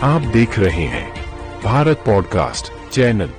आप देख रहे हैं भारत पॉडकास्ट चैनल।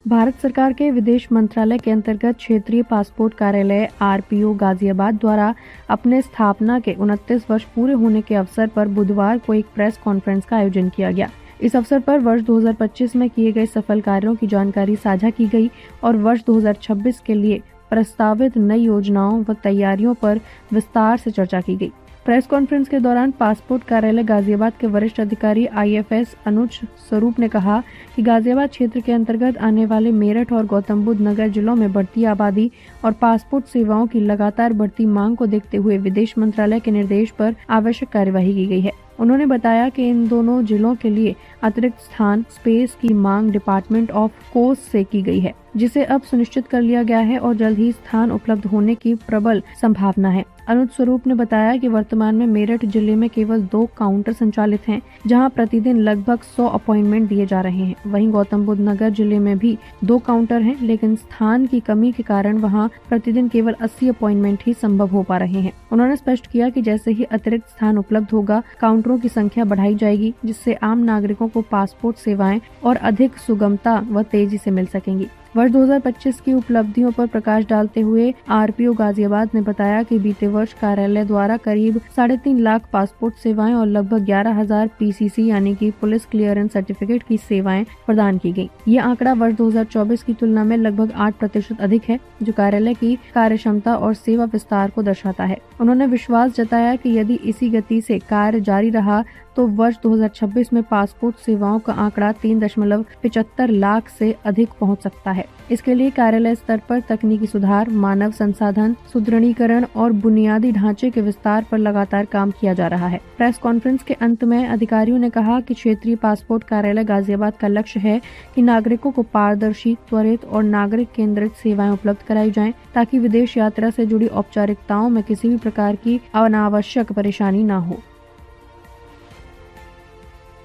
भारत सरकार के विदेश मंत्रालय के अंतर्गत क्षेत्रीय पासपोर्ट कार्यालय आरपीओ गाजियाबाद द्वारा अपने स्थापना के 29 वर्ष पूरे होने के अवसर पर बुधवार को एक प्रेस कॉन्फ्रेंस का आयोजन किया गया। इस अवसर पर वर्ष 2025 में किए गए सफल कार्यों की जानकारी साझा की गई और वर्ष 2026 के लिए प्रस्तावित नई योजनाओं व तैयारियों पर विस्तार से चर्चा की गई। प्रेस कॉन्फ्रेंस के दौरान पासपोर्ट कार्यालय गाजियाबाद के वरिष्ठ अधिकारी आईएफएस अनुज स्वरूप ने कहा कि गाजियाबाद क्षेत्र के अंतर्गत आने वाले मेरठ और गौतम बुद्ध नगर जिलों में बढ़ती आबादी और पासपोर्ट सेवाओं की लगातार बढ़ती मांग को देखते हुए विदेश मंत्रालय के निर्देश पर आवश्यक कार्यवाही की गई है। उन्होंने बताया कि इन दोनों जिलों के लिए अतिरिक्त स्थान स्पेस की मांग डिपार्टमेंट ऑफ कोर्स से की गई है, जिसे अब सुनिश्चित कर लिया गया है और जल्द ही स्थान उपलब्ध होने की प्रबल संभावना है। अनुज स्वरूप ने बताया कि वर्तमान में मेरठ जिले में केवल 2 काउंटर संचालित हैं, जहां प्रतिदिन लगभग 100 अपॉइंटमेंट दिए जा रहे हैं। वहीं गौतम बुद्ध नगर जिले में भी 2 काउंटर हैं, लेकिन स्थान की कमी के कारण वहां प्रतिदिन केवल 80 अपॉइंटमेंट ही संभव हो पा रहे हैं। उन्होंने स्पष्ट किया कि जैसे ही अतिरिक्त स्थान उपलब्ध होगा, काउंटरों की संख्या बढ़ाई जाएगी, जिससे आम नागरिकों को पासपोर्ट सेवाएं और अधिक सुगमता व तेजी से मिल सकेंगी। वर्ष 2025 की उपलब्धियों पर प्रकाश डालते हुए आरपीओ गाजियाबाद ने बताया कि बीते वर्ष कार्यालय द्वारा करीब 3.5 लाख पासपोर्ट सेवाएं और लगभग 11,000 पीसीसी यानी कि पुलिस क्लियरेंस सर्टिफिकेट की सेवाएं प्रदान की गई। ये आंकड़ा वर्ष 2024 की तुलना में लगभग 8% अधिक है, जो कार्यालय की कार्यक्षमता और सेवा विस्तार को दर्शाता है। उन्होंने विश्वास जताया कि यदि इसी गति से कार्य जारी रहा तो वर्ष 2026 में पासपोर्ट सेवाओं का आंकड़ा 3.75 लाख से अधिक पहुंच सकता है। इसके लिए कार्यालय स्तर पर तकनीकी सुधार, मानव संसाधन सुदृढ़ीकरण और बुनियादी ढांचे के विस्तार पर लगातार काम किया जा रहा है। प्रेस कॉन्फ्रेंस के अंत में अधिकारियों ने कहा कि क्षेत्रीय पासपोर्ट कार्यालय गाजियाबाद का लक्ष्य है कि नागरिकों को पारदर्शी, त्वरित और नागरिक केंद्रित सेवाएं उपलब्ध कराई जाएं, ताकि विदेश यात्रा से जुड़ी औपचारिकताओं में किसी भी प्रकार की अनावश्यक परेशानी न हो।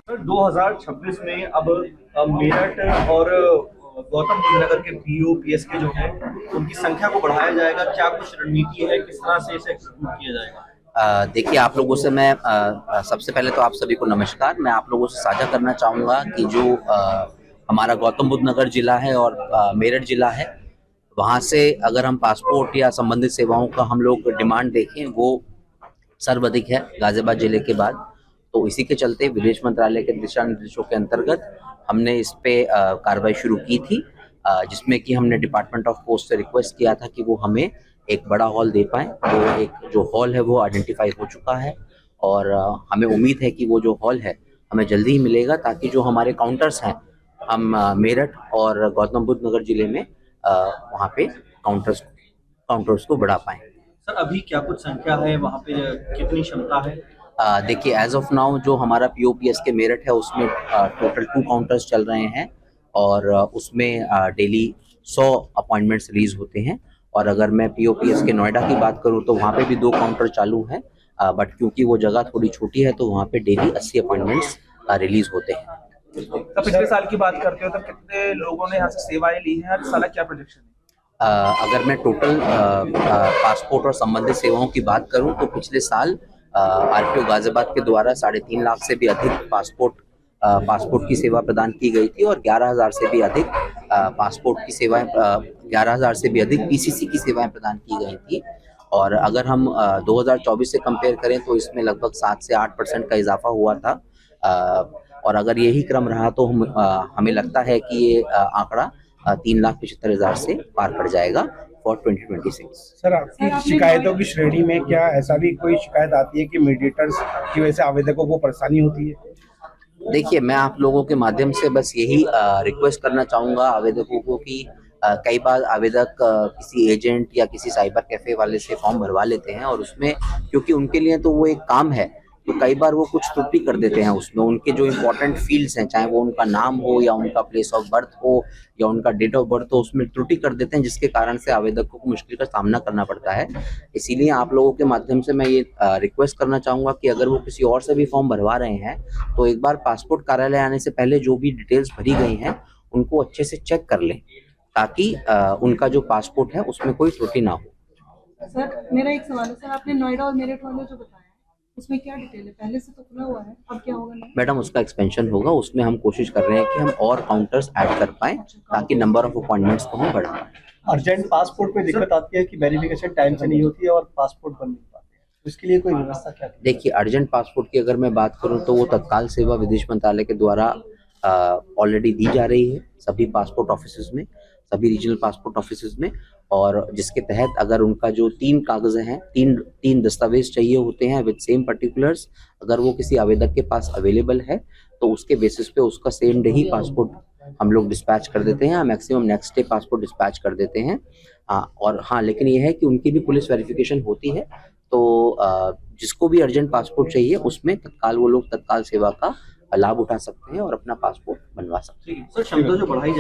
2026 में अब मेरठ और गौतम बुद्ध नगर के पीओपीएस के जो है उनकी संख्या को बढ़ाया जाएगा। क्या कुछ रणनीति है, किस तरह से इसे एग्जीक्यूट किया जाएगा? देखिए, आप लोगों से मैं सबसे पहले तो आप सभी को नमस्कार। मैं आप लोगों से साझा करना चाहूँगा कि जो हमारा गौतम बुद्ध नगर जिला है और मेरठ जिला है, वहाँ से अगर हम पासपोर्ट या संबंधित सेवाओं का हम लोग डिमांड देखें, वो सर्वाधिक है गाजियाबाद जिले के बाद। तो इसी के चलते विदेश मंत्रालय के दिशा निर्देशों के अंतर्गत हमने इस पे कार्रवाई शुरू की थी, जिसमें कि हमने डिपार्टमेंट ऑफ पोस्ट से रिक्वेस्ट किया था कि वो हमें एक बड़ा हॉल दे पाएँ। वो एक जो हॉल है वो आइडेंटिफाई हो चुका है और हमें उम्मीद है कि वो जो हॉल है हमें जल्दी ही मिलेगा, ताकि जो हमारे काउंटर्स हैं हम मेरठ और गौतम बुद्ध नगर जिले में वहाँ पे काउंटर्स को बढ़ा पाएँ। सर, अभी क्या कुछ संख्या है वहाँ पे, कितनी क्षमता है? देखिए, एज ऑफ नाउ जो हमारा पीओपीएस के मेरठ है उसमें टोटल 2 काउंटर्स चल रहे हैं और उसमें डेली 100 अपॉइंटमेंट्स रिलीज होते हैं। और अगर मैं पीओपीएस के नोएडा की बात करूं तो वहाँ पे भी 2 काउंटर चालू हैं, बट क्योंकि वो जगह थोड़ी छोटी है तो वहाँ पे डेली 80 अपॉइंटमेंट्स रिलीज होते हैं। तो पिछले साल की बात करते हो तो कितने लोगों ने यहाँ से सेवाएं ली हैं, हर साल क्या प्रोजेक्शन है? अगर मैं टोटल पासपोर्ट और संबंधित सेवाओं की बात करूँ तो पिछले साल आरपीओ गाजियाबाद के द्वारा 3.5 लाख से भी अधिक पासपोर्ट की सेवा प्रदान की गई थी और 11,000 से भी अधिक पासपोर्ट की सेवाएं 11,000 से भी अधिक पीसीसी की सेवाएं प्रदान की गई थी। और अगर हम 2024 से कंपेयर करें तो इसमें लगभग 7 से 8% का इजाफा हुआ था। और अगर यही क्रम रहा तो हमें लगता है कि ये आंकड़ा 3,75,000 से पार कर जाएगा फॉर 2026। सर, आपकी शिकायतों की श्रेणी में क्या ऐसा भी कोई शिकायत आती है कि मीडिएटर्स की वजह से आवेदकों को परेशानी होती है? देखिए, मैं आप लोगों के माध्यम से बस यही रिक्वेस्ट करना चाहूँगा आवेदकों को कि कई बार आवेदक किसी एजेंट या किसी साइबर कैफे वाले से फॉर्म भरवा लेते हैं और उसमें क्योंकि उनके लिए तो वो एक काम है, तो कई बार वो कुछ त्रुटि कर देते हैं उसमें। उनके जो इम्पोर्टेंट फील्ड्स हैं, चाहे वो उनका नाम हो या उनका प्लेस ऑफ बर्थ हो या उनका डेट ऑफ बर्थ हो, उसमें त्रुटि कर देते हैं, जिसके कारण से आवेदकों को मुश्किल का सामना करना पड़ता है। इसीलिए आप लोगों के माध्यम से मैं ये रिक्वेस्ट करना चाहूँगा कि अगर वो किसी और से भी फॉर्म भरवा रहे हैं तो एक बार पासपोर्ट कार्यालय आने से पहले जो भी डिटेल्स भरी गई हैं उनको अच्छे से चेक कर लें, ताकि उनका जो पासपोर्ट है उसमें कोई त्रुटि ना हो। सर, मेरा एक सवाल है। सर, आपने नोएडा और मेरठ वाले जो बताया, उसमें क्या डिटेल है? पहले से तो खुला हुआ है, अब क्या होगा? मैडम उसका एक्सपेंशन होगा, उसमें हम कोशिश कर रहे हैं कि हम और काउंटर्स ऐड कर पाएं ताकि नंबर ऑफ अपॉइंटमेंट्स को हम बढ़ा पाएं। अर्जेंट पासपोर्ट में दिक्कत आती है कि वेरिफिकेशन टाइम से नहीं होती है और पासपोर्ट बन नहीं पाते हैं, तो इसके लिए कोई व्यवस्था क्या की? देखिए अर्जेंट पासपोर्ट की अगर मैं बात करूं तो वो तत्काल सेवा विदेश मंत्रालय के द्वारा ऑलरेडी दी जा रही है सभी पासपोर्ट ऑफिसेज में, सभी रीजनल पासपोर्ट ऑफिसेज में, और जिसके तहत अगर उनका जो 3 कागज हैं, तीन दस्तावेज चाहिए होते हैं विद सेम पर्टिकुलर्स, अगर वो किसी आवेदक के पास अवेलेबल है तो उसके बेसिस पे उसका सेम डे ही पासपोर्ट हम लोग डिस्पैच कर देते हैं, maximum next day passport dispatch कर देते हैं। और हाँ, लेकिन ये है कि उनकी भी पुलिस वेरिफिकेशन होती है, तो जिसको भी अर्जेंट पासपोर्ट चाहिए उसमें तत्काल वो लोग तत्काल सेवा का लाभ उठा सकते हैं और अपना पासपोर्ट बनवा सकते हैं। सर क्षमता जो बढ़ाई